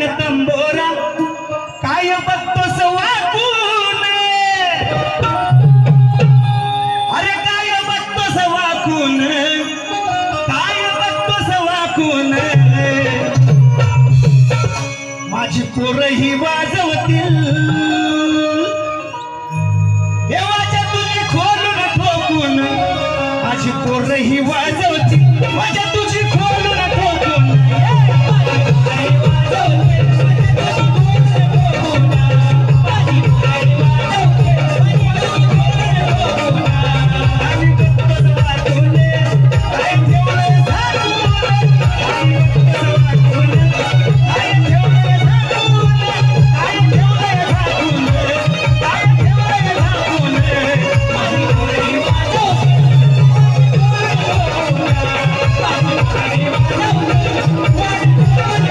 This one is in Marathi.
ढाल तंबोरा काय बघतोस वाकून अरे काय बघतोस वाकून काय बघतोस वाकून माझी पोरं ही वाजवतील देवाच्या तुझी खोलून ठोकून माझी पोरं ही वाजवतील